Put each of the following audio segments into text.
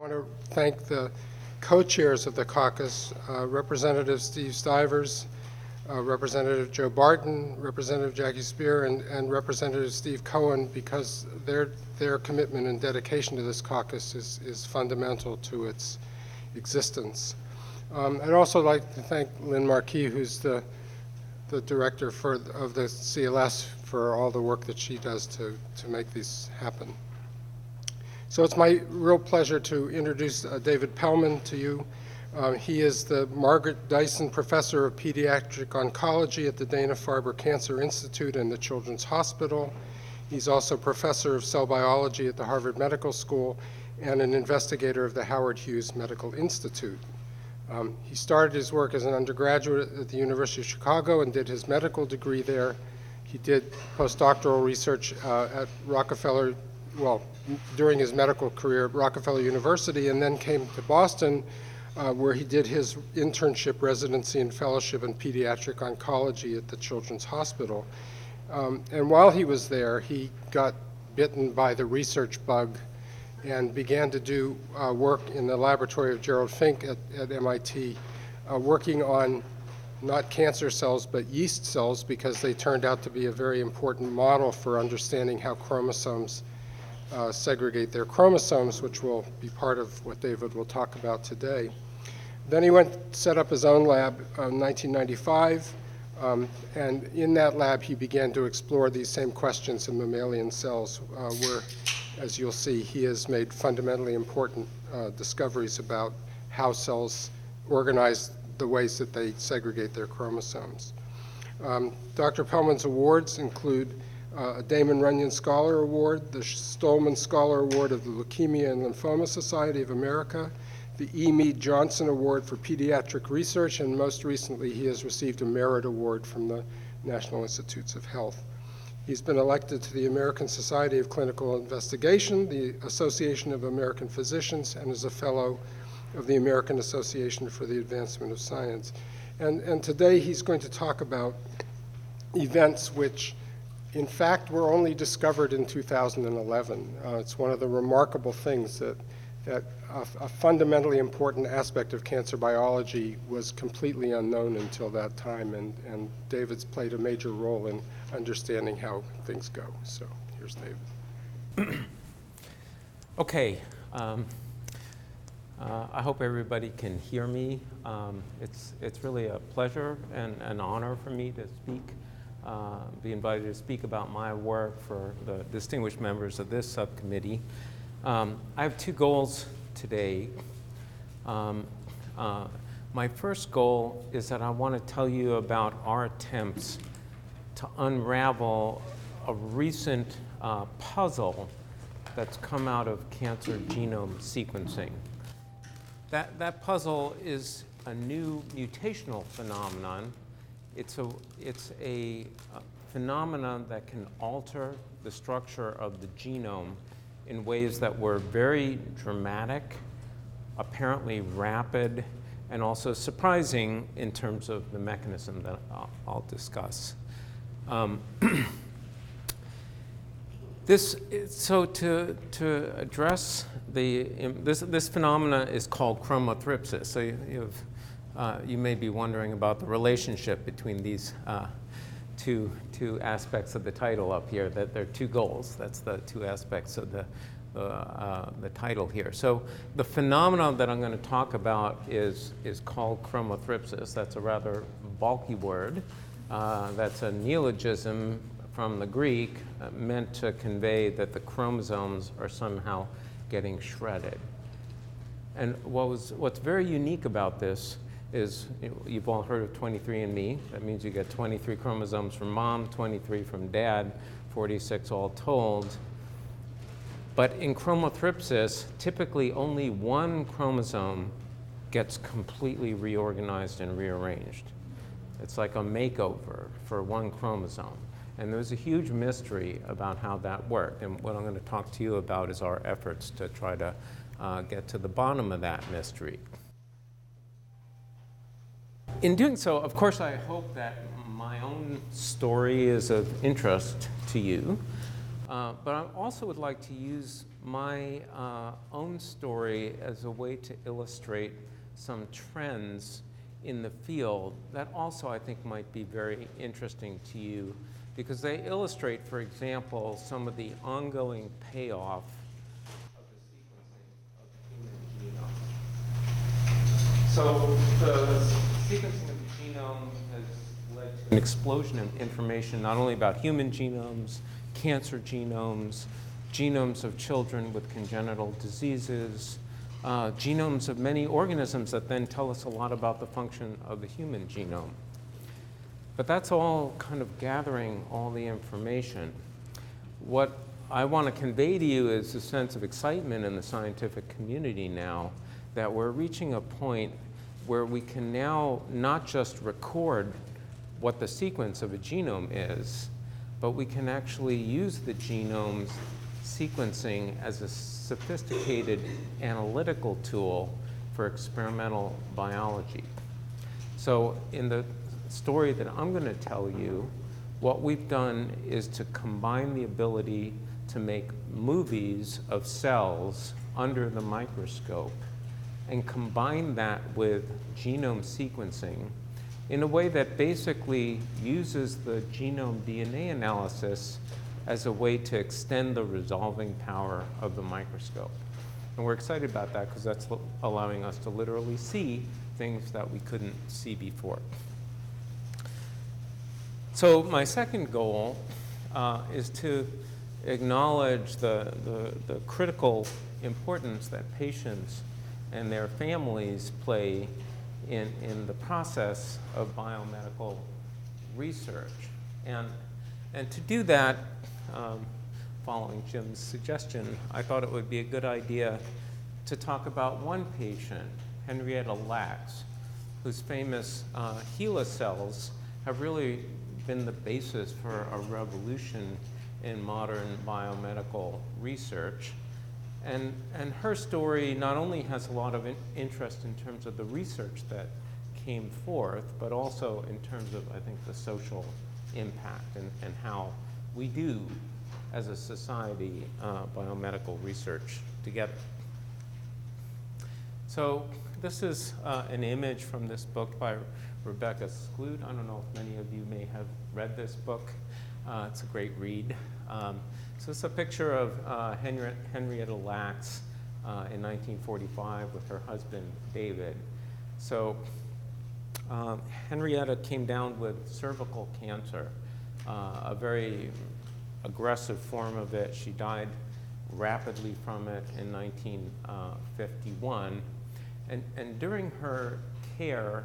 I want to thank the co-chairs of the caucus, Representative Steve Stivers, Representative Joe Barton, Representative Jackie Spear, and Representative Steve Cohen, because their commitment and dedication to this caucus is fundamental to its existence. I'd also like to thank Lynn Marquis, who's the director of the CLS, for all the work that she does to make these happen. So it's my real pleasure to introduce David Pellman to you. He is the Margaret Dyson Professor of Pediatric Oncology at the Dana-Farber Cancer Institute and the Children's Hospital. He's also Professor of Cell Biology at the Harvard Medical School and an investigator of the Howard Hughes Medical Institute. He started his work as an undergraduate at the University of Chicago and did his medical degree there. He did postdoctoral research at Rockefeller, during his medical career at Rockefeller University, and then came to Boston, where he did his internship, residency, and fellowship in pediatric oncology at the Children's Hospital. And while he was there, he got bitten by the research bug and began to do work in the laboratory of Gerald Fink at MIT, working on not cancer cells, but yeast cells, because they turned out to be a very important model for understanding how chromosomes segregate their chromosomes, which will be part of what David will talk about today. Then he set up his own lab in 1995, and in that lab he began to explore these same questions in mammalian cells, where, as you'll see, he has made fundamentally important discoveries about how cells organize the ways that they segregate their chromosomes. Dr. Pellman's awards include a Damon Runyon Scholar Award, the Stolman Scholar Award of the Leukemia and Lymphoma Society of America, the E. Mead Johnson Award for Pediatric Research, and most recently he has received a Merit Award from the National Institutes of Health. He's been elected to the American Society of Clinical Investigation, the Association of American Physicians, and is a fellow of the American Association for the Advancement of Science. And today he's going to talk about events which in fact were only discovered in 2011. It's one of the remarkable things that a fundamentally important aspect of cancer biology was completely unknown until that time, and David's played a major role in understanding how things go. So here's David. Okay. I hope everybody can hear me. It's really a pleasure and an honor for me to be invited to speak about my work for the distinguished members of this subcommittee. I have two goals today. My first goal is that I want to tell you about our attempts to unravel a recent puzzle that's come out of cancer genome sequencing. That puzzle is a new mutational phenomenon. It's a phenomenon that can alter the structure of the genome in ways that were very dramatic, apparently rapid, and also surprising in terms of the mechanism that I'll discuss. So to address this phenomena is called Chromothripsis. So you may be wondering about the relationship between these two aspects of the title up here. That there are two goals. That's the two aspects of the title here. So the phenomenon that I'm going to talk about is called Chromothripsis. That's a rather bulky word. That's a neologism from the Greek meant to convey that the chromosomes are somehow getting shredded. And what's very unique about this is, you've all heard of 23andMe. That means you get 23 chromosomes from mom, 23 from dad, 46 all told. But in Chromothripsis, typically only one chromosome gets completely reorganized and rearranged. It's like a makeover for one chromosome. And there's a huge mystery about how that worked. And what I'm going to talk to you about is our efforts to try to get to the bottom of that mystery. In doing so, of course, I hope that my own story is of interest to you. But I also would like to use my own story as a way to illustrate some trends in the field that also I think might be very interesting to you, because they illustrate, for example, some of the ongoing payoff of the sequencing of the human genome. So the sequencing of the genome has led to an explosion in information not only about human genomes, cancer genomes, genomes of children with congenital diseases, genomes of many organisms that then tell us a lot about the function of the human genome. But that's all kind of gathering all the information. What I want to convey to you is a sense of excitement in the scientific community now that we're reaching a point where we can now not just record what the sequence of a genome is, but we can actually use the genome's sequencing as a sophisticated analytical tool for experimental biology. So in the story that I'm going to tell you, what we've done is to combine the ability to make movies of cells under the microscope and combine that with genome sequencing in a way that basically uses the genome DNA analysis as a way to extend the resolving power of the microscope. And we're excited about that because that's allowing us to literally see things that we couldn't see before. So my second goal is to acknowledge the critical importance that patients and their families play in the process of biomedical research. And to do that, following Jim's suggestion, I thought it would be a good idea to talk about one patient, Henrietta Lacks, whose famous HeLa cells have really been the basis for a revolution in modern biomedical research. And her story not only has a lot of interest in terms of the research that came forth, but also in terms of, I think, the social impact and how we do, as a society, biomedical research together. So this is an image from this book by Rebecca Skloot. I don't know if many of you may have read this book. It's a great read. So it's a picture of Henrietta Lacks in 1945 with her husband, David. So Henrietta came down with cervical cancer, a very aggressive form of it. She died rapidly from it in 1951. And during her care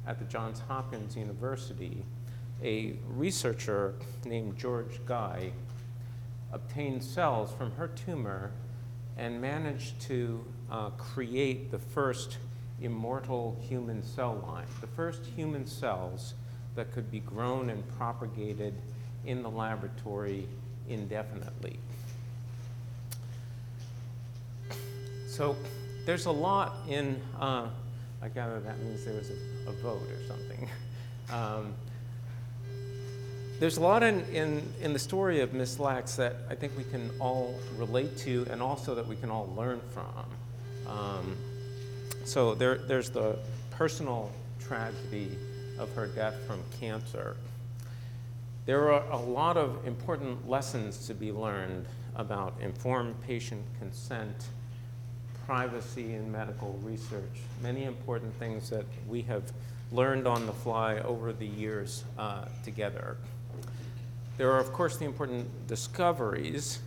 at the Johns Hopkins University, a researcher named George Guy obtained cells from her tumor and managed to create the first immortal human cell line, the first human cells that could be grown and propagated in the laboratory indefinitely. So there's a lot in, I gather that means there was a vote or something. There's a lot in the story of Miss Lacks that I think we can all relate to and also that we can all learn from. So there's the personal tragedy of her death from cancer. There are a lot of important lessons to be learned about informed patient consent, privacy in medical research, many important things that we have learned on the fly over the years together. There are, of course, the important discoveries.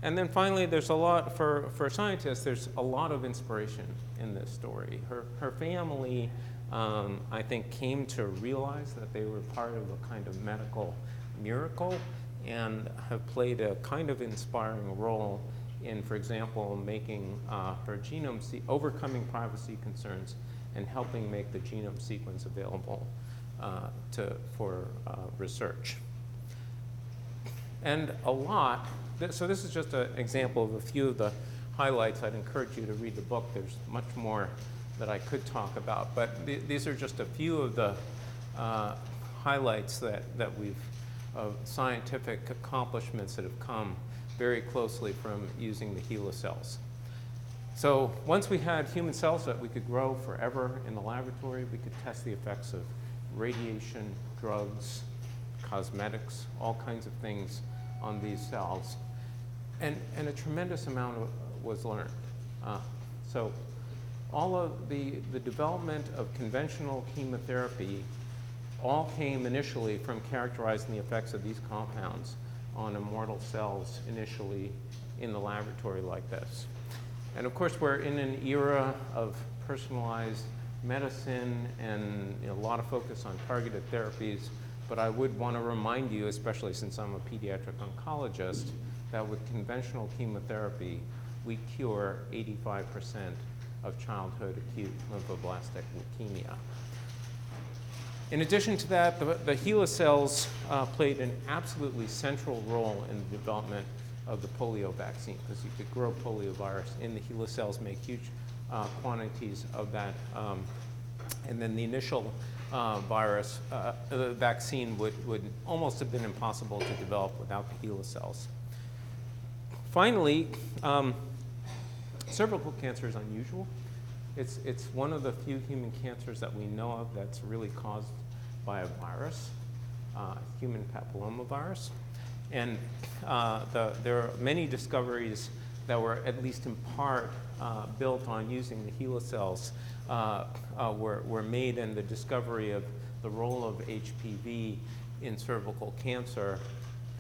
And then finally, there's a lot, for scientists, there's a lot of inspiration in this story. Her family, I think, came to realize that they were part of a kind of medical miracle and have played a kind of inspiring role in, for example, making her genome, overcoming privacy concerns and helping make the genome sequence available for research. And a lot, so this is just an example of a few of the highlights. I'd encourage you to read the book. There's much more that I could talk about, but these are just a few of the highlights that we've, of scientific accomplishments that have come very closely from using the HeLa cells. So once we had human cells that we could grow forever in the laboratory, we could test the effects of radiation, drugs, cosmetics, all kinds of things on these cells. And a tremendous amount was learned. So all of the development of conventional chemotherapy all came initially from characterizing the effects of these compounds on immortal cells initially in the laboratory like this. And of course, we're in an era of personalized medicine and a lot of focus on targeted therapies, but I would want to remind you, especially since I'm a pediatric oncologist, that with conventional chemotherapy, we cure 85% of childhood acute lymphoblastic leukemia. In addition to that, the HeLa cells played an absolutely central role in the development of the polio vaccine, because you could grow poliovirus in the HeLa cells, make huge quantities of that, and then the initial virus, the vaccine would almost have been impossible to develop without the HeLa cells. Finally, cervical cancer is unusual. It's one of the few human cancers that we know of that's really caused by a virus, human papillomavirus. And there are many discoveries that were at least in part built on using the HeLa cells were made, in the discovery of the role of HPV in cervical cancer.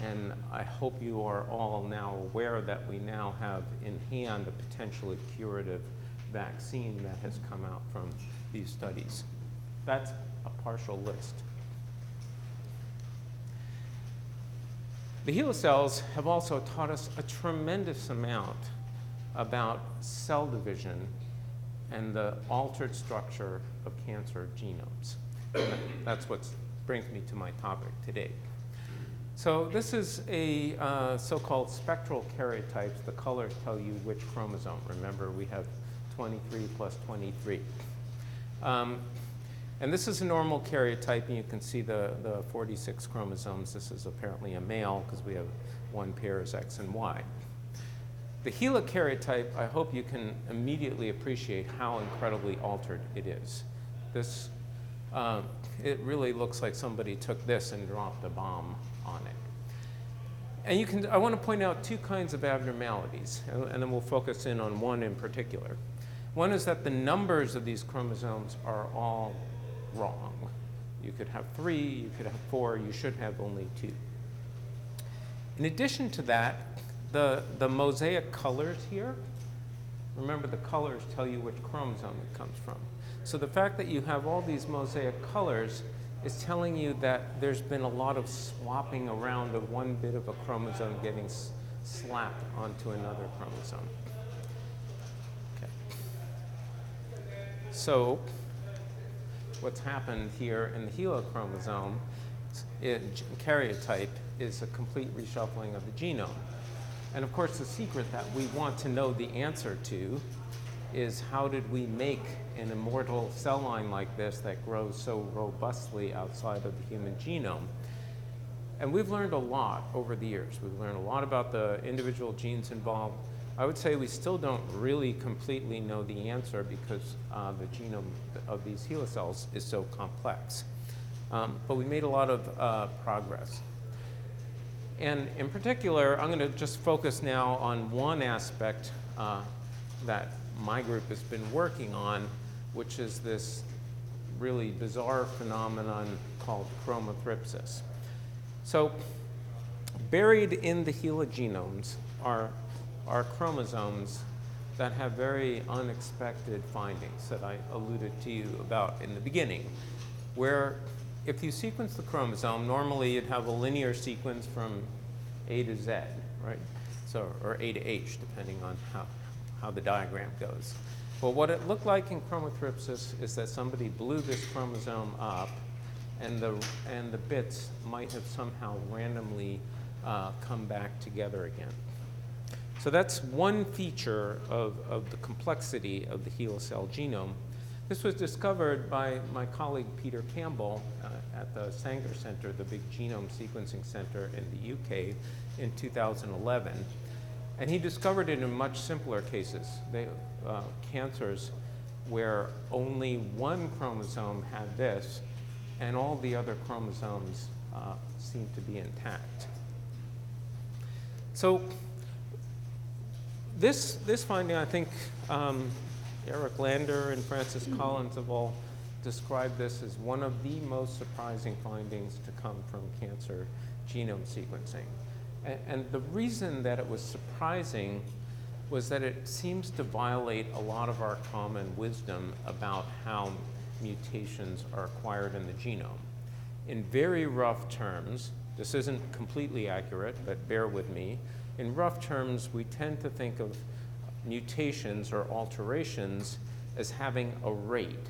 And I hope you are all now aware that we now have in hand a potentially curative vaccine that has come out from these studies. That's a partial list. The HeLa cells have also taught us a tremendous amount about cell division and the altered structure of cancer genomes. And that's what brings me to my topic today. So this is a so-called spectral karyotypes. The colors tell you which chromosome. Remember, we have 23 plus 23. And this is a normal karyotype, and you can see the 46 chromosomes. This is apparently a male, because we have one pair is X and Y. The HeLa karyotype, I hope you can immediately appreciate how incredibly altered it is. This, it really looks like somebody took this and dropped a bomb on it. And I want to point out two kinds of abnormalities, and then we'll focus in on one in particular. One is that the numbers of these chromosomes are all wrong. You could have 3, you could have 4, you should have only 2. In addition to that, the mosaic colors here, remember the colors tell you which chromosome it comes from. So the fact that you have all these mosaic colors is telling you that there's been a lot of swapping around of one bit of a chromosome getting slapped onto another chromosome. Okay. So what's happened here in the HeLa chromosome karyotype is a complete reshuffling of the genome. And of course, the secret that we want to know the answer to is, how did we make an immortal cell line like this that grows so robustly outside of the human genome? And we've learned a lot over the years. We've learned a lot about the individual genes involved. I would say we still don't really completely know the answer, because the genome of these HeLa cells is so complex. But we made a lot of progress. And in particular, I'm going to just focus now on one aspect that my group has been working on, which is this really bizarre phenomenon called chromothripsis. So buried in the HeLa genomes are chromosomes that have very unexpected findings that I alluded to you about in the beginning, where if you sequence the chromosome, normally you'd have a linear sequence from A to Z, right? So, or A to H, depending on how the diagram goes. But what it looked like in chromothripsis is that somebody blew this chromosome up, and the bits might have somehow randomly come back together again. So that's one feature of the complexity of the HeLa cell genome. This was discovered by my colleague Peter Campbell at the Sanger Center, the big genome sequencing center in the UK, in 2011. And he discovered it in much simpler cases, cancers where only one chromosome had this, and all the other chromosomes seemed to be intact. So this finding, I think, Eric Lander and Francis Collins have all described this as one of the most surprising findings to come from cancer genome sequencing. And the reason that it was surprising was that it seems to violate a lot of our common wisdom about how mutations are acquired in the genome. In very rough terms, this isn't completely accurate, but bear with me. In rough terms, we tend to think of mutations or alterations as having a rate,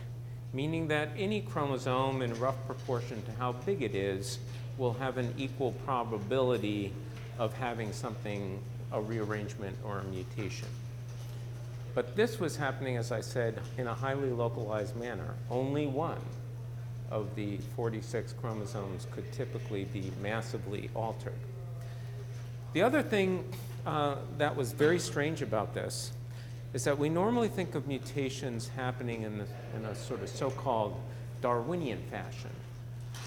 meaning that any chromosome in rough proportion to how big it is will have an equal probability of having something, a rearrangement or a mutation. But this was happening, as I said, in a highly localized manner. Only one of the 46 chromosomes could typically be massively altered. The other thing that was very strange about this is that we normally think of mutations happening in a sort of so-called Darwinian fashion,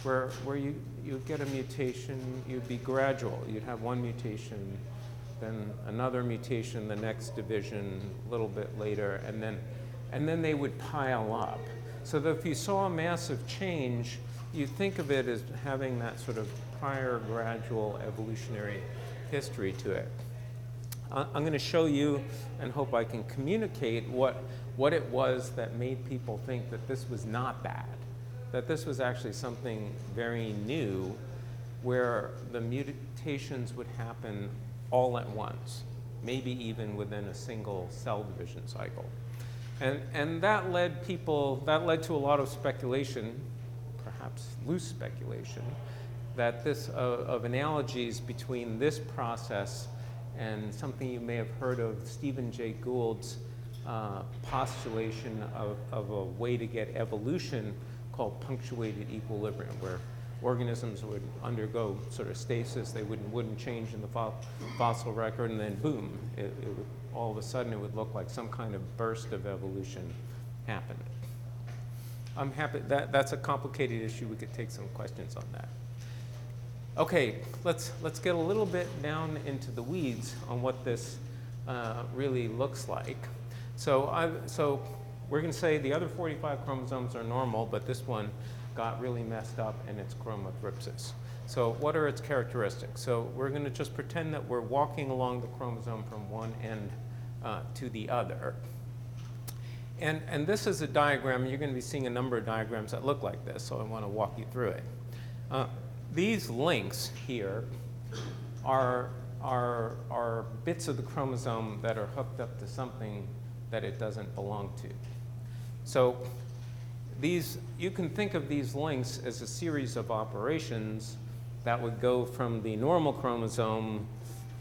where you get a mutation, you'd be gradual. You'd have one mutation, then another mutation, the next division, a little bit later, and then they would pile up. So that if you saw a massive change, you think of it as having that sort of prior gradual evolutionary history to it. I'm going to show you and hope I can communicate what it was that made people think that this was not bad, that this was actually something very new where the mutations would happen all at once, maybe even within a single cell division cycle. And that led to a lot of speculation, perhaps loose speculation, that of analogies between this process and something you may have heard of, Stephen Jay Gould's postulation of a way to get evolution called punctuated equilibrium, where organisms would undergo sort of stasis, they wouldn't change in the fossil record, and then boom, all of a sudden it would look like some kind of burst of evolution happened. I'm happy, that's a complicated issue, we could take some questions on that. Okay, let's get a little bit down into the weeds on what this really looks like. So we're going to say the other 45 chromosomes are normal, but this one got really messed up and it's Chromothripsis. So what are its characteristics? So we're going to just pretend that we're walking along the chromosome from one end to the other. And this is a diagram, and you're going to be seeing a number of diagrams that look like this, so I want to walk you through it. These links here are bits of the chromosome that are hooked up to something that it doesn't belong to. So you can think of these links as a series of operations that would go from the normal chromosome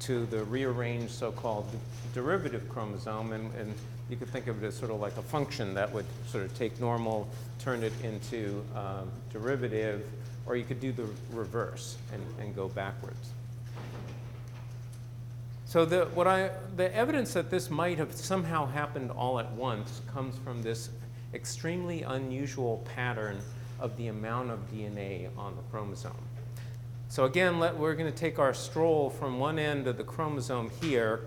to the rearranged so-called derivative chromosome, and you could think of it as sort of like a function that would sort of take normal, turn it into derivative, or you could do the reverse and go backwards. So the evidence that this might have somehow happened all at once comes from this extremely unusual pattern of the amount of DNA on the chromosome. So again, we're going to take our stroll from one end of the chromosome here,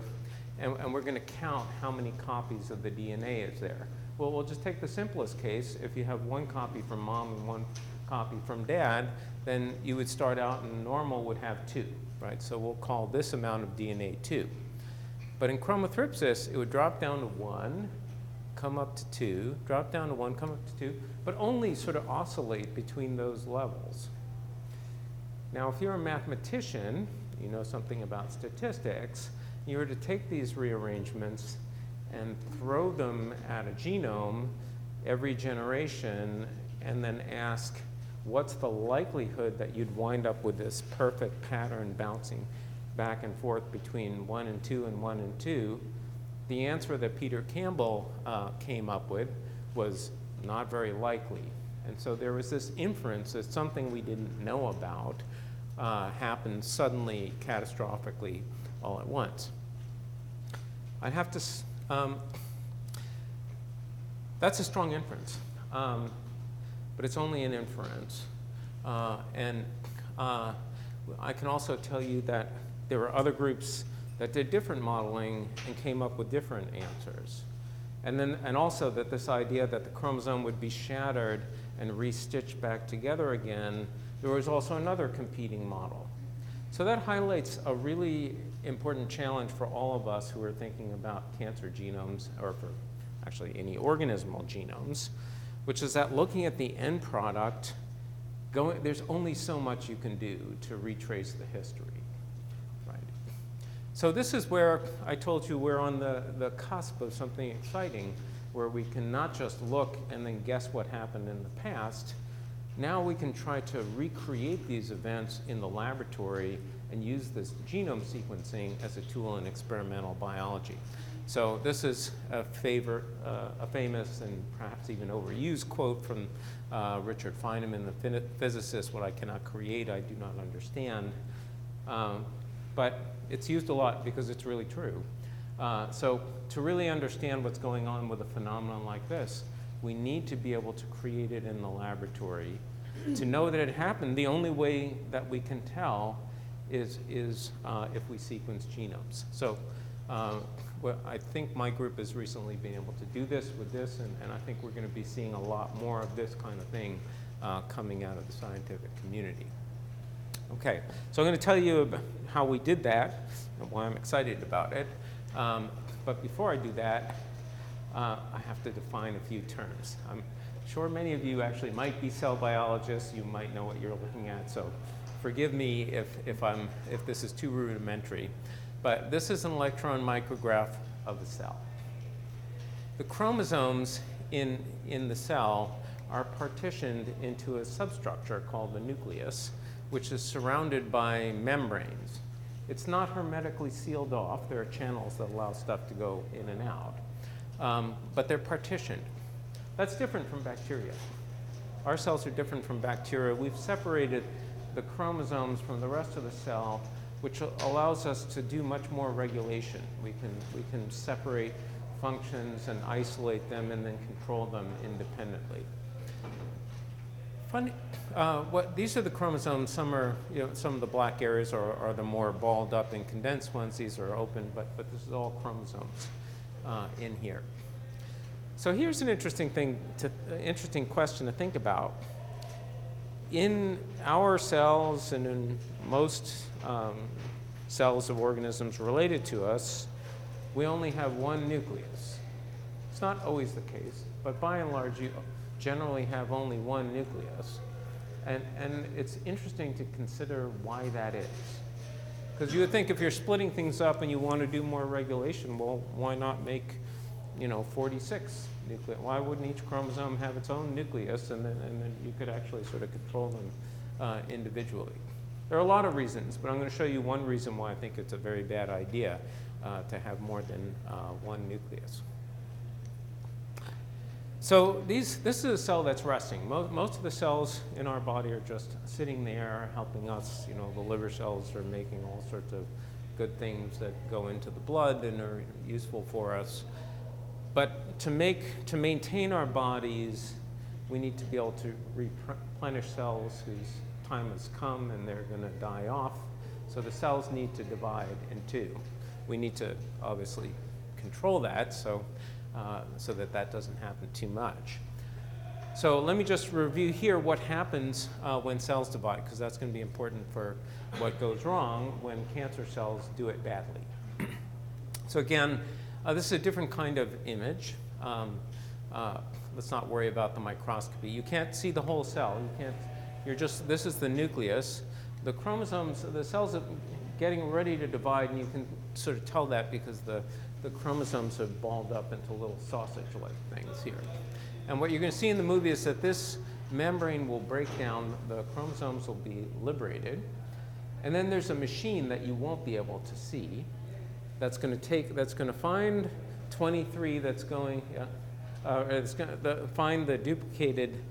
and we're going to count how many copies of the DNA is there. Well, we'll just take the simplest case. If you have one copy from mom and one copy from dad, then you would start out and normal would have 2, right? So we'll call this amount of DNA 2. But in Chromothripsis, it would drop down to 1, come up to 2, drop down to 1, come up to 2, but only sort of oscillate between those levels. Now, if you're a mathematician, you know something about statistics, you were to take these rearrangements and throw them at a genome every generation and then ask, what's the likelihood that you'd wind up with this perfect pattern bouncing back and forth between 1 and 2 and 1 and 2? The answer that Peter Campbell came up with was not very likely. And so there was this inference that something we didn't know about happened suddenly, catastrophically, all at once. I have to, that's a strong inference, but it's only an inference. And I can also tell you that there were other groups that did different modeling and came up with different answers. And also that this idea that the chromosome would be shattered and re-stitched back together again, there was also another competing model. So that highlights a really important challenge for all of us who are thinking about cancer genomes, or for actually any organismal genomes, which is that looking at the end product, there's only so much you can do to retrace the history. So this is where I told you we're on the cusp of something exciting, where we can not just look and then guess what happened in the past. Now we can try to recreate these events in the laboratory and use this genome sequencing as a tool in experimental biology. So this is a famous and perhaps even overused quote from Richard Feynman, the physicist: "What I cannot create, I do not understand." But it's used a lot because it's really true. So to really understand what's going on with a phenomenon like this, we need to be able to create it in the laboratory. To know that it happened, the only way that we can tell is if we sequence genomes. So well, I think my group has recently been able to do this with this, and I think we're going to be seeing a lot more of this kind of thing coming out of the scientific community. Okay, so I'm going to tell you about how we did that and why I'm excited about it. But before I do that, I have to define a few terms. I'm sure many of you actually might be cell biologists. You might know what you're looking at, so forgive me if this is too rudimentary. But this is an electron micrograph of the cell. The chromosomes in the cell are partitioned into a substructure called the nucleus, which is surrounded by membranes. It's not hermetically sealed off. There are channels that allow stuff to go in and out, but they're partitioned. That's different from bacteria. Our cells are different from bacteria. We've separated the chromosomes from the rest of the cell, which allows us to do much more regulation. We can separate functions and isolate them and then control them independently. Funny, these are the chromosomes. Some are, some of the black areas are the more balled up and condensed ones. These are open, but this is all chromosomes in here. So here's an interesting question to think about. In our cells and in most cells of organisms related to us, we only have one nucleus. It's not always the case, but by and large, you generally have only one nucleus. And it's interesting to consider why that is. Because you would think if you're splitting things up and you want to do more regulation, well, why not make 46 nuclei? Why wouldn't each chromosome have its own nucleus, and then you could actually sort of control them individually? There are a lot of reasons, but I'm going to show you one reason why I think it's a very bad idea to have more than one nucleus. So this is a cell that's resting. Most of the cells in our body are just sitting there helping us. The liver cells are making all sorts of good things that go into the blood and are useful for us. But to maintain our bodies, we need to be able to replenish cells whose time has come and they're going to die off. So the cells need to divide in two. We need to obviously control that so that doesn't happen too much. So let me just review here what happens when cells divide, because that's going to be important for what goes wrong when cancer cells do it badly. So again, this is a different kind of image. Let's not worry about the microscopy. You can't see the whole cell. This is the nucleus. The chromosomes, the cells are getting ready to divide, and you can sort of tell that because the chromosomes have balled up into little sausage-like things here. And what you're going to see in the movie is that this membrane will break down, the chromosomes will be liberated, and then there's a machine that you won't be able to see that's going to find 23 that's going, it's going to find the duplicated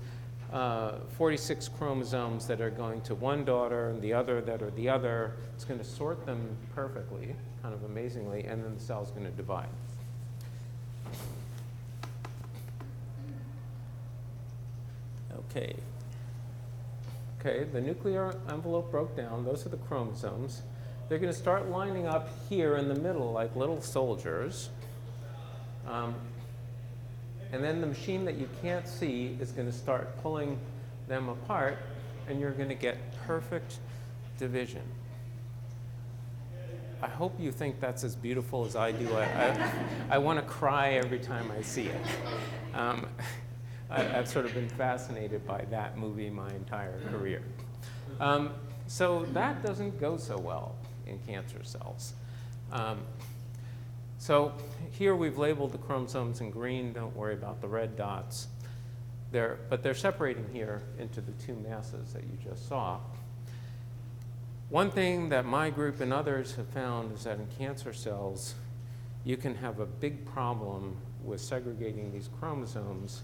46 chromosomes that are going to one daughter and the other that are the other. It's going to sort them perfectly, kind of amazingly, and then the cell is going to divide. Okay. Okay, the nuclear envelope broke down. Those are the chromosomes. They're going to start lining up here in the middle like little soldiers. And then the machine that you can't see is going to start pulling them apart, and you're going to get perfect division. I hope you think that's as beautiful as I do. I want to cry every time I see it. I've sort of been fascinated by that movie my entire career. So that doesn't go so well in cancer cells. So here we've labeled the chromosomes in green. Don't worry about the red dots. But they're separating here into the two masses that you just saw. One thing that my group and others have found is that in cancer cells, you can have a big problem with segregating these chromosomes,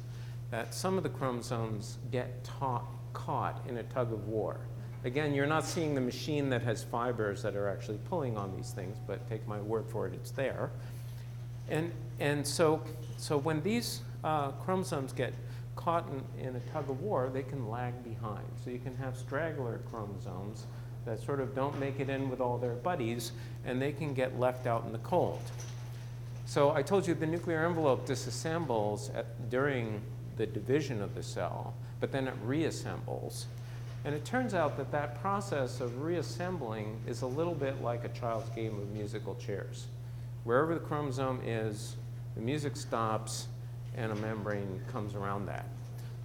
that some of the chromosomes get caught in a tug of war. Again, you're not seeing the machine that has fibers that are actually pulling on these things, but take my word for it, it's there. And so when these chromosomes get caught in a tug of war, they can lag behind. So you can have straggler chromosomes that sort of don't make it in with all their buddies, and they can get left out in the cold. So I told you the nuclear envelope disassembles during the division of the cell, but then it reassembles. And it turns out that that process of reassembling is a little bit like a child's game of musical chairs. Wherever the chromosome is, the music stops, and a membrane comes around that.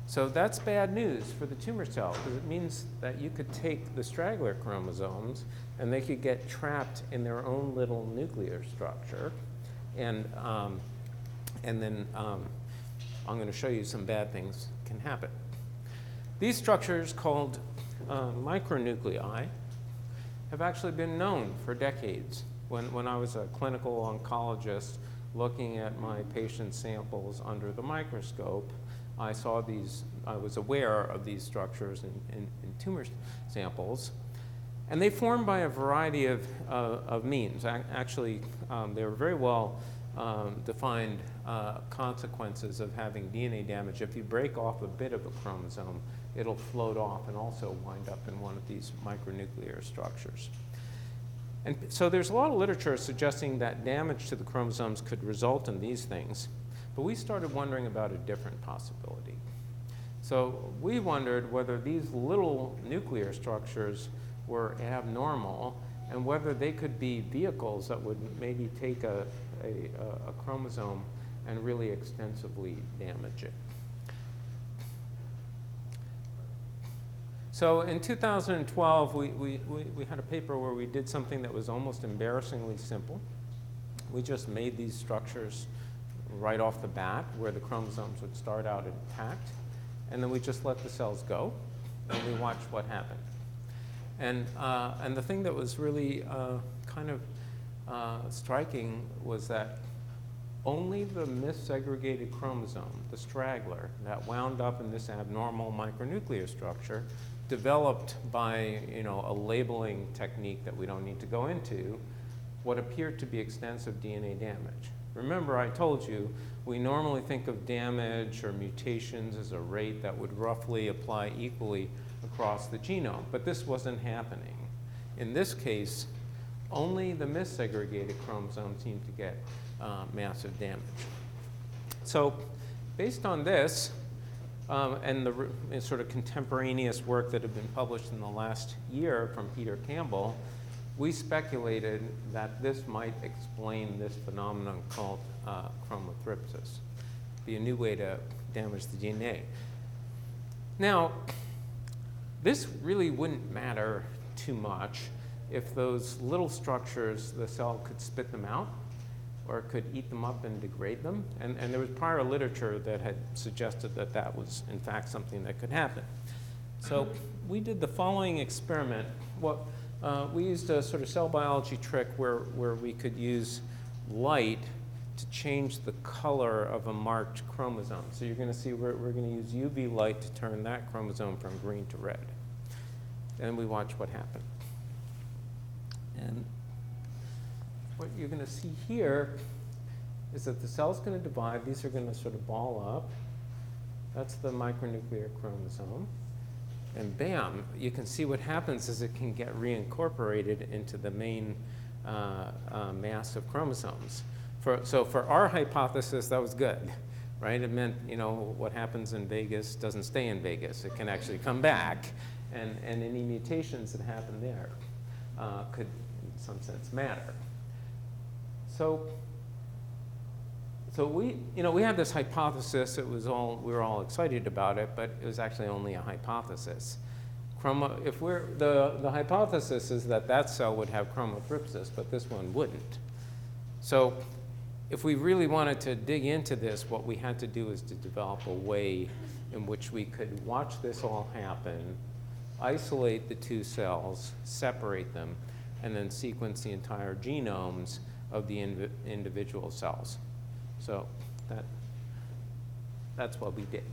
So that's bad news for the tumor cell, because it means that you could take the straggler chromosomes, and they could get trapped in their own little nuclear structure. And then I'm going to show you some bad things can happen. These structures, called micronuclei, have actually been known for decades. When I was a clinical oncologist looking at my patient samples under the microscope, I was aware of these structures in tumor samples. And they form by a variety of means. Actually, they were very well defined consequences of having DNA damage. If you break off a bit of a chromosome, it'll float off and also wind up in one of these micronuclear structures. And so there's a lot of literature suggesting that damage to the chromosomes could result in these things, but we started wondering about a different possibility. So we wondered whether these little nuclear structures were abnormal and whether they could be vehicles that would maybe take a chromosome and really extensively damage it. So in 2012, we had a paper where we did something that was almost embarrassingly simple. We just made these structures right off the bat where the chromosomes would start out intact, and then we just let the cells go, and we watched what happened. And the thing that was really kind of striking was that only the missegregated chromosome, the straggler, that wound up in this abnormal micronuclear structure, developed by a labeling technique that we don't need to go into, what appeared to be extensive DNA damage. Remember, I told you, we normally think of damage or mutations as a rate that would roughly apply equally across the genome, but this wasn't happening. In this case, only the missegregated chromosome seemed to get massive damage. So based on this, and the sort of contemporaneous work that had been published in the last year from Peter Campbell, we speculated that this might explain this phenomenon called chromothripsis, be a new way to damage the DNA. Now, this really wouldn't matter too much if those little structures, the cell could spit them out or could eat them up and degrade them. And there was prior literature that had suggested that that was, in fact, something that could happen. So we did the following experiment. We used a sort of cell biology trick where we could use light to change the color of a marked chromosome. So you're going to see we're going to use UV light to turn that chromosome from green to red. And we watch what happens. And what you're going to see here is that the cell's going to divide. These are going to sort of ball up. That's the micronuclear chromosome. And bam, you can see what happens is it can get reincorporated into the main mass of chromosomes. So for our hypothesis, that was good, right? It meant, what happens in Vegas doesn't stay in Vegas. It can actually come back, and any mutations that happen there could, in some sense, matter. So we had this hypothesis. We were all excited about it, but it was actually only a hypothesis. The hypothesis is that cell would have chromothripsis, but this one wouldn't. So if we really wanted to dig into this, what we had to do is to develop a way in which we could watch this all happen, isolate the two cells, separate them, and then sequence the entire genomes of the individual cells. So that's what we did.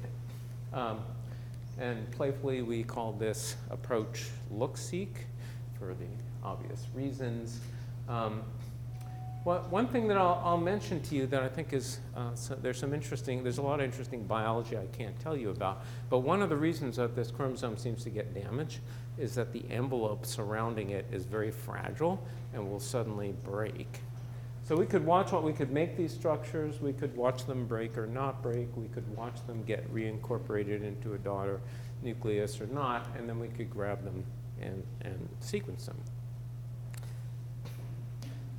And playfully, we called this approach look-seek for the obvious reasons. One thing that I'll mention to you that I think is, there's a lot of interesting biology I can't tell you about, but one of the reasons that this chromosome seems to get damaged is that the envelope surrounding it is very fragile and will suddenly break. So we could make these structures, we could watch them break or not break, we could watch them get reincorporated into a daughter nucleus or not, and then we could grab them and sequence them.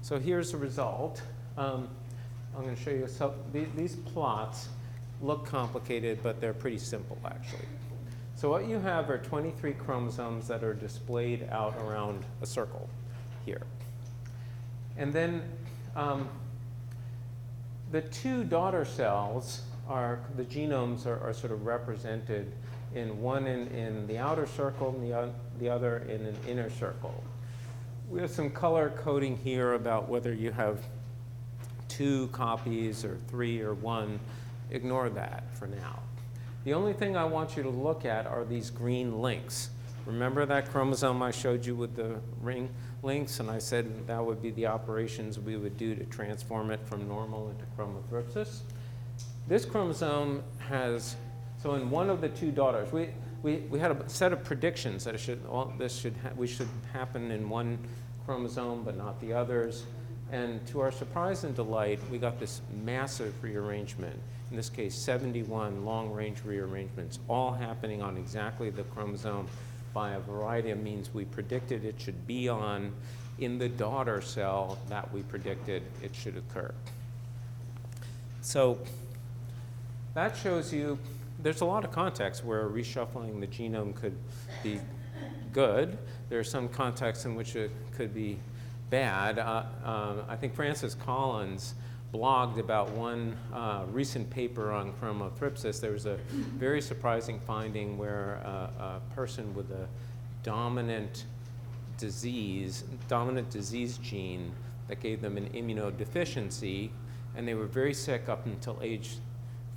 So here's the result. I'm going to show you these plots look complicated, but they're pretty simple actually. So what you have are 23 chromosomes that are displayed out around a circle here. And then the two daughter cells the genomes are sort of represented in one in the outer circle and the other in an inner circle. We have some color coding here about whether you have 2 copies or 3 or 1. Ignore that for now. The only thing I want you to look at are these green links. Remember that chromosome I showed you with the ring links, and I said that would be the operations we would do to transform it from normal into chromothripsis? This chromosome so in one of the 2 daughters, we had a set of predictions that we should happen in one chromosome but not the others. And to our surprise and delight, we got this massive rearrangement. In this case, 71 long-range rearrangements, all happening on exactly the chromosome by a variety of means we predicted it should be on in the daughter cell that we predicted it should occur. So that shows you there's a lot of contexts where reshuffling the genome could be good. There are some contexts in which it could be bad. I think Francis Collins blogged about one recent paper on chromothripsis. There was a very surprising finding where a person with a dominant disease gene that gave them an immunodeficiency, and they were very sick up until age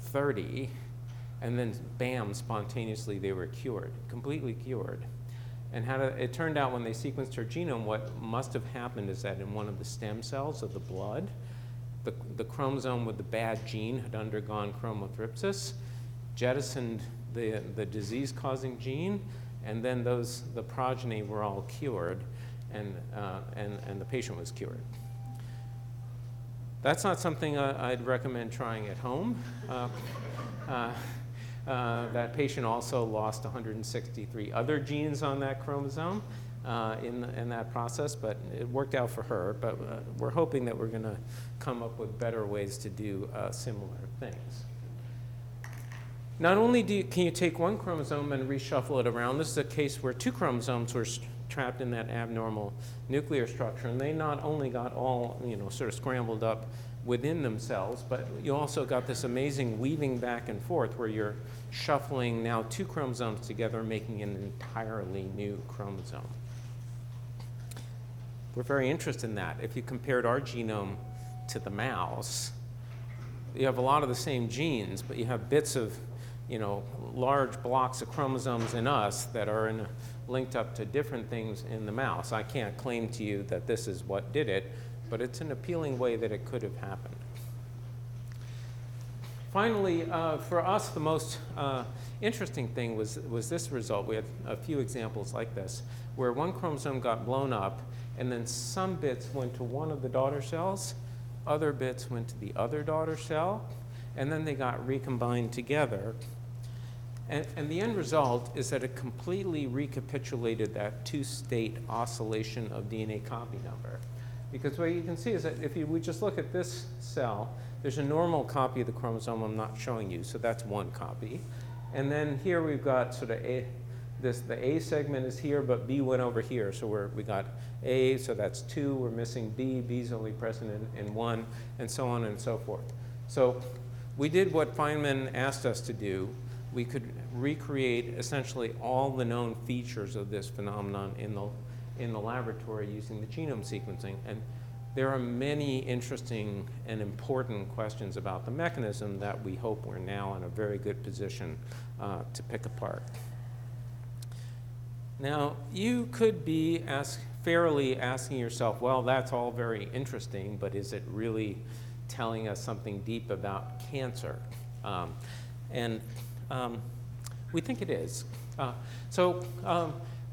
30, and then bam, spontaneously they were cured, completely cured. And it turned out when they sequenced her genome, what must have happened is that in one of the stem cells of the blood, the chromosome with the bad gene had undergone chromothripsis, jettisoned the disease-causing gene, and then the progeny were all cured, and the patient was cured. That's not something I'd recommend trying at home. That patient also lost 163 other genes on that chromosome in that process, but it worked out for her. But we're hoping that we're going to come up with better ways to do similar things. Not only can you take one chromosome and reshuffle it around, this is a case where 2 chromosomes were trapped in that abnormal nuclear structure, and they not only got all sort of scrambled up within themselves, but you also got this amazing weaving back and forth where you're shuffling now 2 chromosomes together, making an entirely new chromosome. We're very interested in that. If you compared our genome to the mouse, you have a lot of the same genes, but you have bits of, large blocks of chromosomes in us that are linked up to different things in the mouse. I can't claim to you that this is what did it, but it's an appealing way that it could have happened. Finally, for us, the most interesting thing was this result. We had a few examples like this, where one chromosome got blown up, and then some bits went to one of the daughter cells, other bits went to the other daughter cell, and then they got recombined together. And the end result is that it completely recapitulated that two-state oscillation of DNA copy number. Because what you can see is that if we just look at this cell, there's a normal copy of the chromosome I'm not showing you, so that's one copy. And then here we've got sort of the A segment is here, but B went over here. So we got A, so that's 2, we're missing B, B's only present in 1, and so on and so forth. So we did what Feynman asked us to do. We could recreate essentially all the known features of this phenomenon in the laboratory using the genome sequencing. And there are many interesting and important questions about the mechanism that we hope we're now in a very good position to pick apart. Now, you could be fairly asking yourself, well, that's all very interesting, but is it really telling us something deep about cancer? We think it is.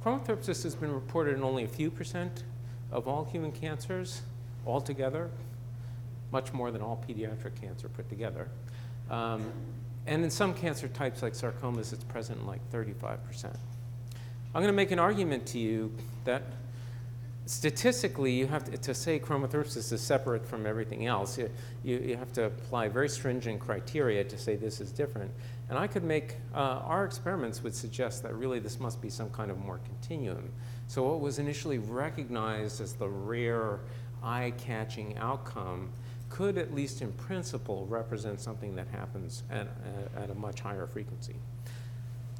Chromothripsis has been reported in only a few % of all human cancers altogether, much more than all pediatric cancer put together. And in some cancer types like sarcomas, it's present in like 35%. I'm going to make an argument to you that statistically, you have to say chromothripsis is separate from everything else. You have to apply very stringent criteria to say this is different. And I could make, our experiments would suggest that really this must be some kind of more continuum. So what was initially recognized as the rare eye-catching outcome could, at least in principle, represent something that happens at a much higher frequency.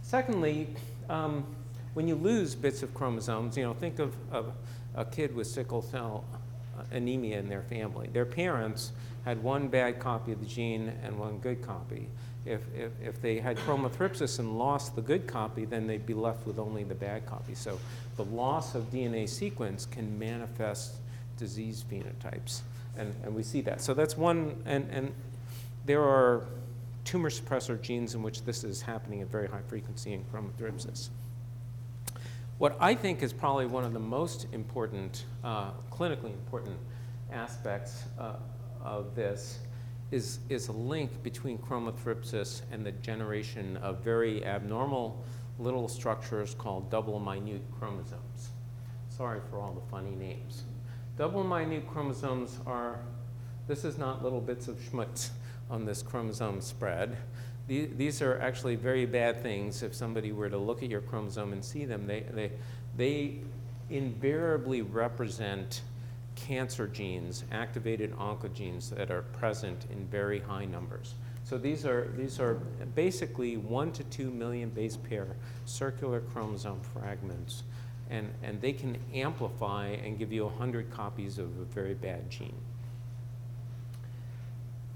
Secondly, when you lose bits of chromosomes, think of a kid with sickle cell anemia in their family. Their parents had one bad copy of the gene and one good copy. If they had chromothripsis and lost the good copy, then they'd be left with only the bad copy. So the loss of DNA sequence can manifest disease phenotypes, and we see that. So that's one, and there are tumor suppressor genes in which this is happening at very high frequency in chromothripsis. What I think is probably one of the most important, clinically important aspects of this is a link between chromothripsis and the generation of very abnormal little structures called double minute chromosomes. Sorry for all the funny names. Double minute chromosomes this is not little bits of schmutz on this chromosome spread. These are actually very bad things. If somebody were to look at your chromosome and see them, they invariably represent cancer genes, activated oncogenes that are present in very high numbers. So these are basically 1 to 2 million base pair circular chromosome fragments, and they can amplify and give you 100 copies of a very bad gene.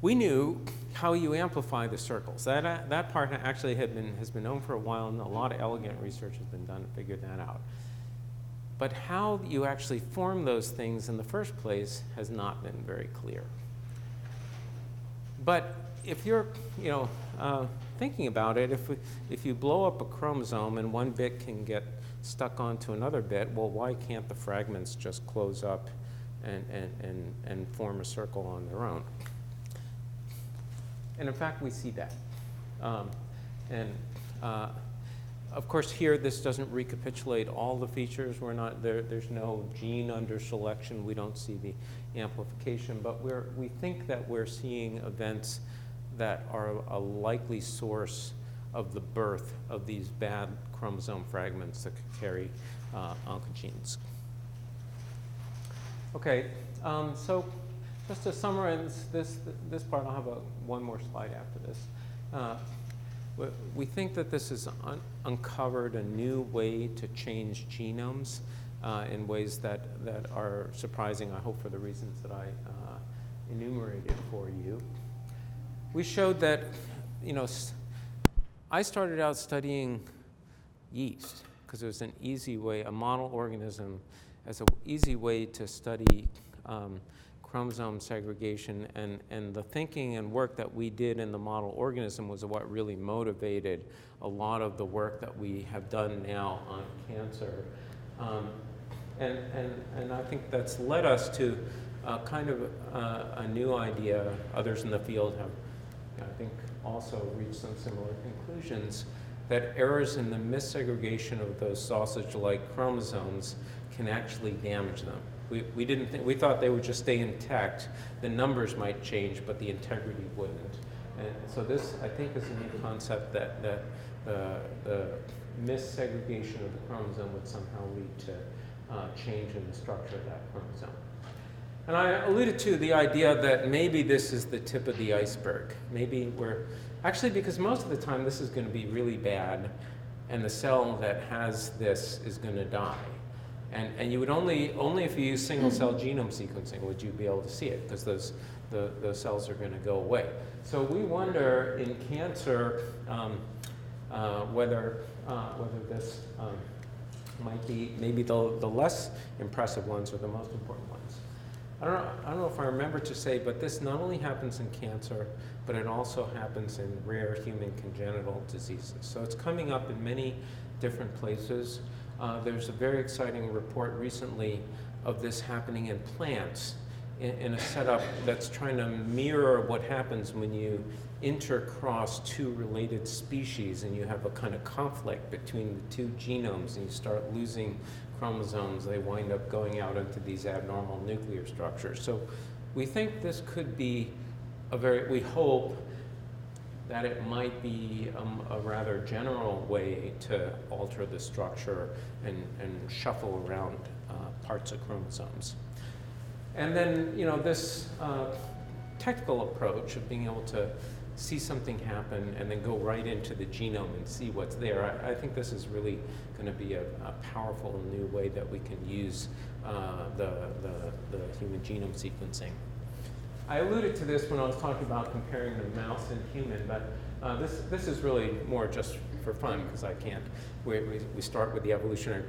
We knew how you amplify the circles. That part actually has been known for a while, and a lot of elegant research has been done to figure that out. But how you actually form those things in the first place has not been very clear. But if you're thinking about it, if you blow up a chromosome and one bit can get stuck onto another bit, well, why can't the fragments just close up and form a circle on their own? And in fact, we see that. Of course, here, this doesn't recapitulate all the features. There's no gene under selection. We don't see the amplification, but we think that we're seeing events that are a likely source of the birth of these bad chromosome fragments that could carry oncogenes. Okay, so just to summarize this part, I'll have one more slide after this. We think that this has uncovered a new way to change genomes in ways that are surprising, I hope, for the reasons that I enumerated for you. we showed that, I started out studying yeast because it was an easy way, a model organism as an easy way to study chromosome segregation, and the thinking and work that we did in the model organism was what really motivated a lot of the work that we have done now on cancer. And I think that's led us to kind of a new idea. Others in the field have, I think, also reached some similar conclusions, that errors in the missegregation of those sausage-like chromosomes can actually damage them. We thought they would just stay intact. The numbers might change, but the integrity wouldn't. And so this, I think, is a new concept that the missegregation of the chromosome would somehow lead to change in the structure of that chromosome. And I alluded to the idea that maybe this is the tip of the iceberg. Maybe we're, actually, because most of the time this is going to be really bad, and the cell that has this is going to die. And you would only if you use single-cell genome sequencing would you be able to see it, because those cells are going to go away. So we wonder in cancer whether this might be maybe the less impressive ones or the most important ones. I don't know if I remember to say, but this not only happens in cancer, but it also happens in rare human congenital diseases. So it's coming up in many different places. There's a very exciting report recently of this happening in plants in a setup that's trying to mirror what happens when you intercross two related species and you have a kind of conflict between the two genomes and you start losing chromosomes. They wind up going out into these abnormal nuclear structures. So we think this could be we hope that it might be a rather general way to alter the structure and shuffle around parts of chromosomes. And then, this technical approach of being able to see something happen and then go right into the genome and see what's there, I think this is really going to be a powerful new way that we can use the human genome sequencing. I alluded to this when I was talking about comparing the mouse and human, but this is really more just for fun, because I can't. We start with the evolutionary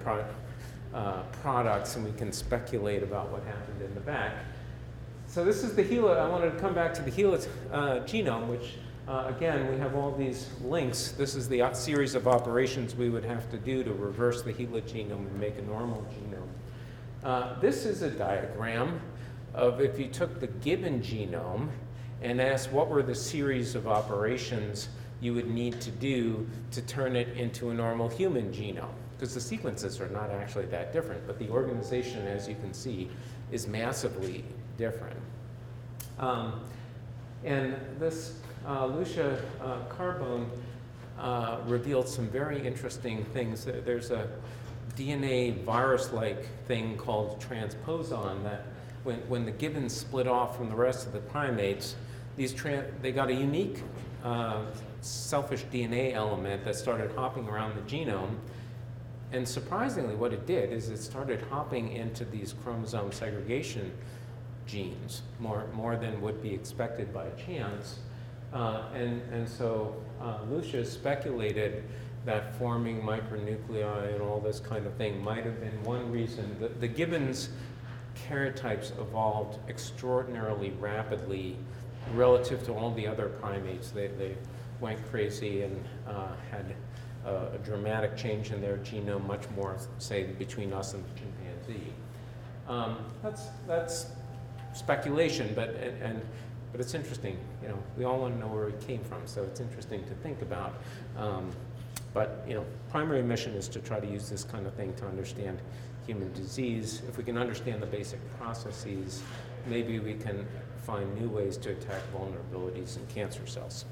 products, and we can speculate about what happened in the back. So this is the HeLa. I wanted to come back to the HeLa genome, which, again, we have all these links. This is the series of operations we would have to do to reverse the HeLa genome and make a normal genome. This is a diagram of if you took the given genome and asked what were the series of operations you would need to do to turn it into a normal human genome. Because the sequences are not actually that different, but the organization, as you can see, is massively different. And this Lucia Carbone revealed some very interesting things. There's a DNA virus-like thing called transposon that when the gibbons split off from the rest of the primates, they got a unique selfish DNA element that started hopping around the genome. And surprisingly, what it did is it started hopping into these chromosome segregation genes, more than would be expected by chance. And so Lucia speculated that forming micronuclei and all this kind of thing might have been one reason. The gibbons karyotypes evolved extraordinarily rapidly relative to all the other primates. They went crazy and had a dramatic change in their genome, much more, say, between us and the chimpanzee. That's speculation, but it's interesting. We all want to know where it came from, so it's interesting to think about. But primary mission is to try to use this kind of thing to understand human disease. If we can understand the basic processes, maybe we can find new ways to attack vulnerabilities in cancer cells.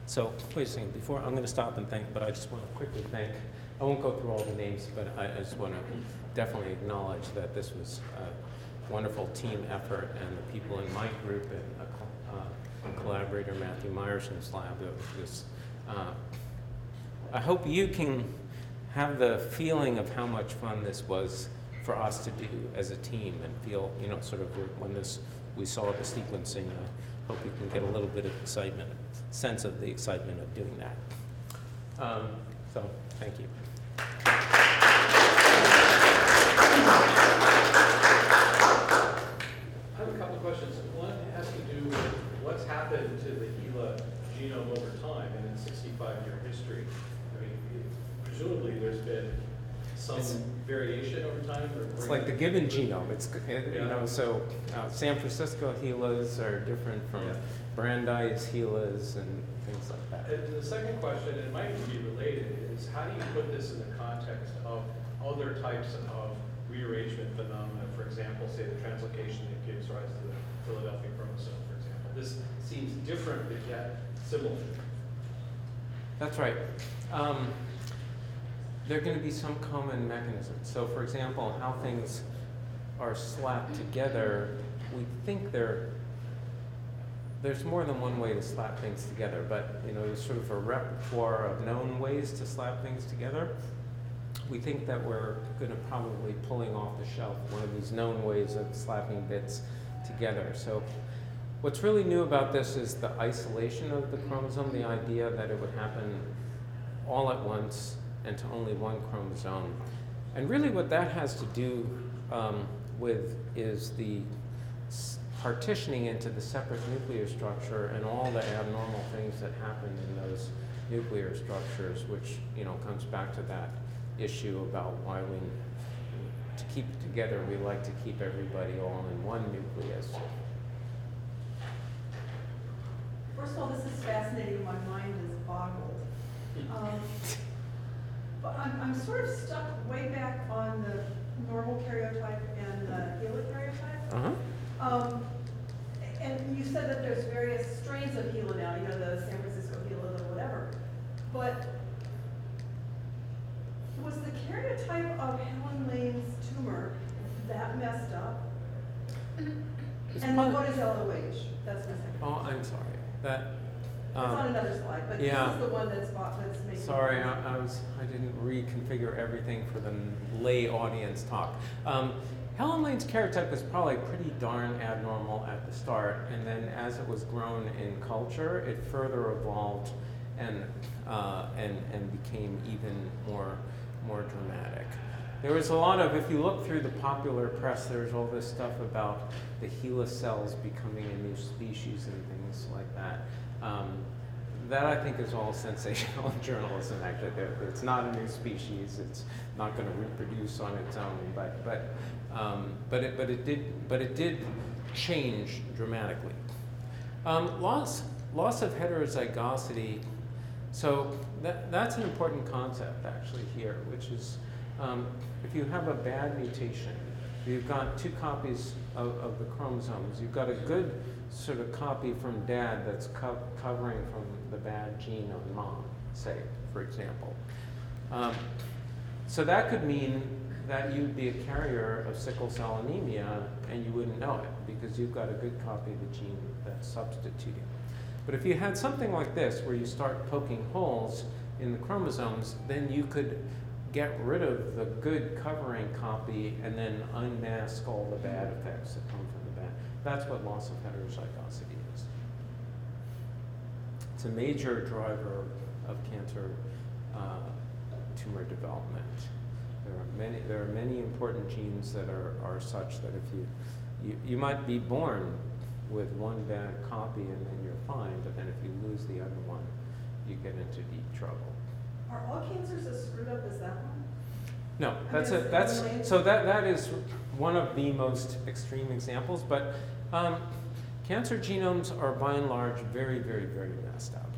So wait a second, before I'm going to stop and thank, but I just want to quickly thank, I won't go through all the names, but I just want to definitely acknowledge that this was a wonderful team effort, and the people in my group and a collaborator, Matthew Myerson's lab. I hope you can have the feeling of how much fun this was for us to do as a team, and feel, sort of when we saw the sequencing, hope you can get a little bit of excitement, sense of the excitement of doing that. So, thank you. I have a couple of questions. One has to do with what's happened to the HeLa genome over time and in 65-year history. I mean, presumably there's been some variation over time. It's like the given genome. It's so San Francisco HeLas are different from Brandeis HeLas and things like that. And the second question, and it might even be related, is how do you put this in the context of other types of rearrangement phenomena? For example, say the translocation that gives rise to the Philadelphia chromosome, for example. This seems different but yet similar. That's right. There are going to be some common mechanisms. So, for example, how things are slapped together, we think there's more than one way to slap things together, but there's sort of a repertoire of known ways to slap things together. We think that we're going to probably pulling off the shelf one of these known ways of slapping bits together. So what's really new about this is the isolation of the chromosome, the idea that it would happen all at once and to only one chromosome. And really what that has to do with is the partitioning into the separate nuclear structure and all the abnormal things that happen in those nuclear structures, which comes back to that issue about why to keep it together, we like to keep everybody all in one nucleus. First of all, this is fascinating. My mind is boggled. But I'm sort of stuck way back on the normal karyotype and the HeLa karyotype. And you said that there's various strains of HeLa now, the San Francisco HeLa, the whatever. But was the karyotype of Helen Lane's tumor that messed up? And then what is LOH? That's my second question. Oh, I'm sorry. That. It's on another slide, but this is the one that's making. Sorry, I didn't reconfigure everything for the lay audience talk. Helen Lane's karyotype was probably pretty darn abnormal at the start, and then as it was grown in culture, it further evolved and became even more dramatic. There was a lot of, if you look through the popular press, there's all this stuff about the HeLa cells becoming a new species and things like that. That I think is all sensational journalism. Actually, it's not a new species. It's not going to reproduce on its own. But it did change dramatically. Loss of heterozygosity. So that's an important concept actually here, which is if you have a bad mutation, you've got two copies of the chromosomes. You've got a good sort of copy from dad that's covering from the bad gene on mom, say, for example. So that could mean that you'd be a carrier of sickle cell anemia and you wouldn't know it because you've got a good copy of the gene that's substituting. But if you had something like this where you start poking holes in the chromosomes, then you could get rid of the good covering copy and then unmask all the bad effects that come from the bad. That's what loss of heterozygosity is. It's a major driver of cancer tumor development. There are many important genes that are such that if you might be born with one bad copy and then you're fine, but then if you lose the other one, you get into deep trouble. Are all cancers as screwed up as that one? No, that is one of the most extreme examples, but cancer genomes are by and large very, very, very messed up.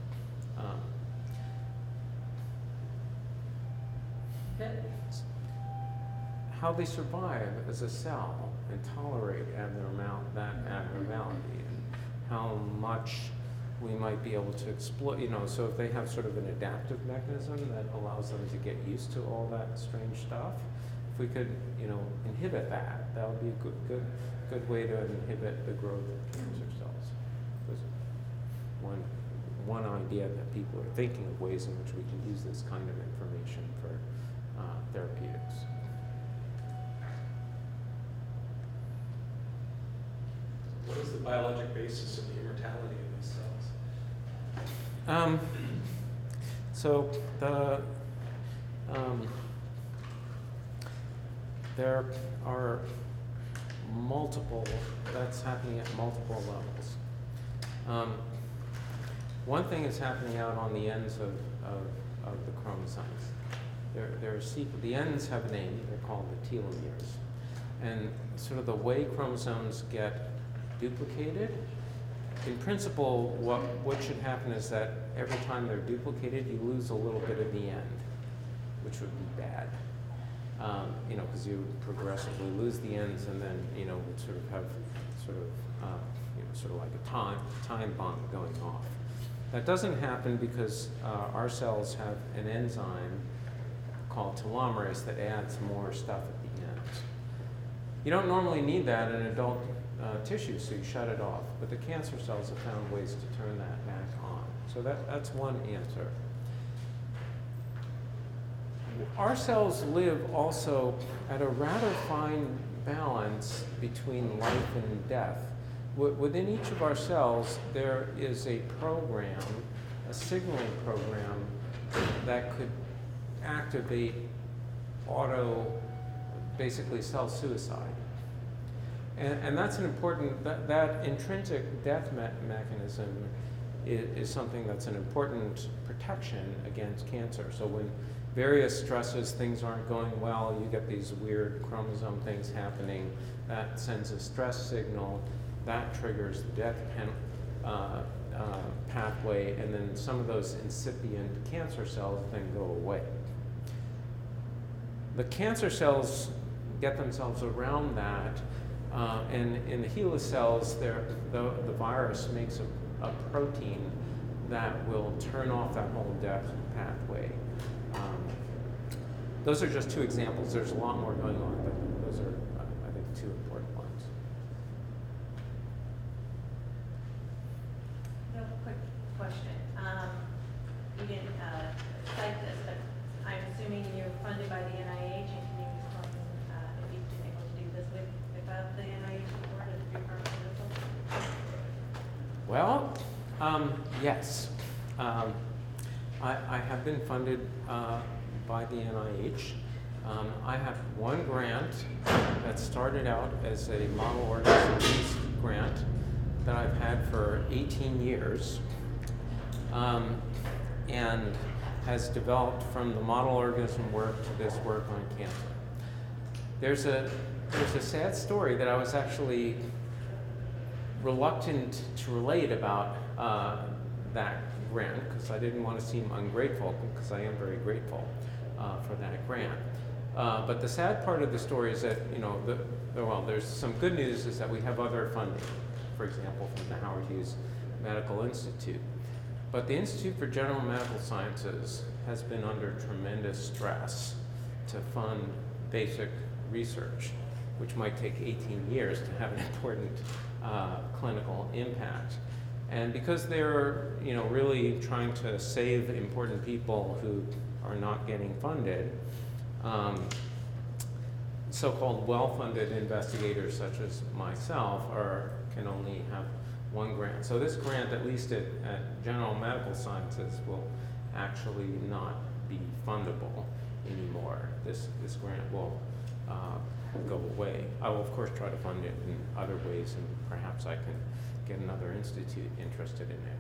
How they survive as a cell and tolerate that abnormality, and how much we might be able to exploit, so if they have sort of an adaptive mechanism that allows them to get used to all that strange stuff, if we could, inhibit that, that would be a good way to inhibit the growth of cancer cells. There's one idea that people are thinking of ways in which we can use this kind of information for therapeutics. What is the biologic basis of the immortality So there are multiple, that's happening at multiple levels. One thing is happening out on the ends of the chromosomes. The ends have a name, they're called the telomeres. And sort of the way chromosomes get duplicated, in principle, what should happen is that every time they're duplicated, you lose a little bit of the end, which would be bad. Because you progressively lose the ends, and then would sort of have sort of like a time bomb going off. That doesn't happen because our cells have an enzyme called telomerase that adds more stuff at the ends. You don't normally need that in adult tissue, so you shut it off. But the cancer cells have found ways to turn that back on. So that's one answer. Our cells live also at a rather fine balance between life and death. Within each of our cells, there is a program, a signaling program, that could activate basically cell suicide. And that's an important, that intrinsic death mechanism is something that's an important protection against cancer. So when various stresses, things aren't going well, you get these weird chromosome things happening, that sends a stress signal, that triggers the death pathway, and then some of those incipient cancer cells then go away. The cancer cells get themselves around that, and in the HeLa cells, the virus makes a protein that will turn off that whole death pathway. Those are just two examples. There's a lot more going on, but those are, I think, two important ones. No, quick question. You didn't cite this, but I'm assuming you're funded by the NIH, and can you explain if you've been able to do this without the NIH support of the pharmaceutical? Well, yes. I have been funded by the NIH. I have one grant that started out as a model organism grant that I've had for 18 years, and has developed from the model organism work to this work on cancer. There's a sad story that I was actually reluctant to relate about that grant, because I didn't want to seem ungrateful, because I am very grateful for that grant. But the sad part of the story is that, there's some good news is that we have other funding, for example, from the Howard Hughes Medical Institute. But the Institute for General Medical Sciences has been under tremendous stress to fund basic research, which might take 18 years to have an important clinical impact. And because they're really trying to save important people who are not getting funded, so-called well-funded investigators such as myself can only have one grant. So this grant, at least at General Medical Sciences, will actually not be fundable anymore. This grant will go away. I will, of course, try to fund it in other ways, and perhaps I can get another institute interested in it.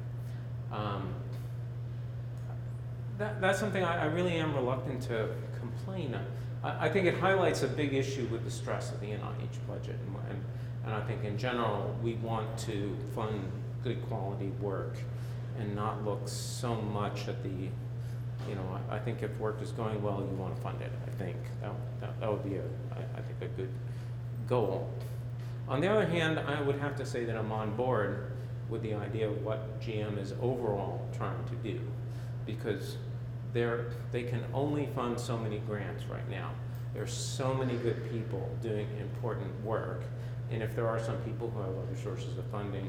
That's something I really am reluctant to complain of. I think it highlights a big issue with the stress of the NIH budget, and I think in general we want to fund good quality work and not look so much at the, I think if work is going well, you want to fund it. I think that would be a good goal. On the other hand, I would have to say that I'm on board with the idea of what GM is overall trying to do, because they can only fund so many grants right now. There's so many good people doing important work, and if there are some people who have other sources of funding,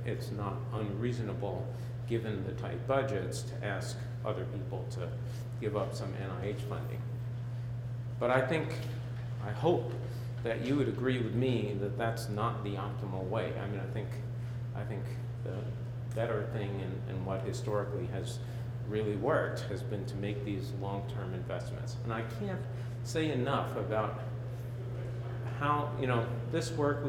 it's not unreasonable, given the tight budgets, to ask other people to give up some NIH funding. But I hope that you would agree with me that that's not the optimal way. I mean, I think the better thing and what historically has really worked has been to make these long-term investments. And I can't say enough about how, this work,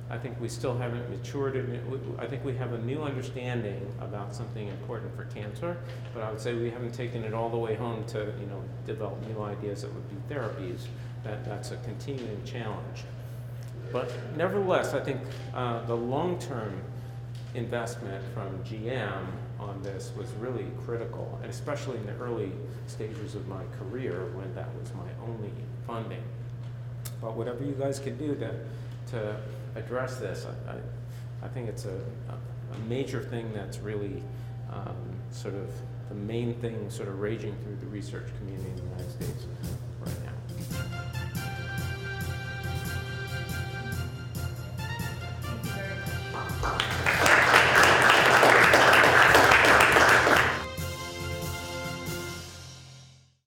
I think we still haven't matured it. I think we have a new understanding about something important for cancer, but I would say we haven't taken it all the way home to, develop new ideas that would be therapies. That's a continuing challenge. But nevertheless, I think the long-term investment from GM on this was really critical, and especially in the early stages of my career when that was my only funding. But whatever you guys can do to address this, I think it's a major thing that's really sort of the main thing sort of raging through the research community in the United States.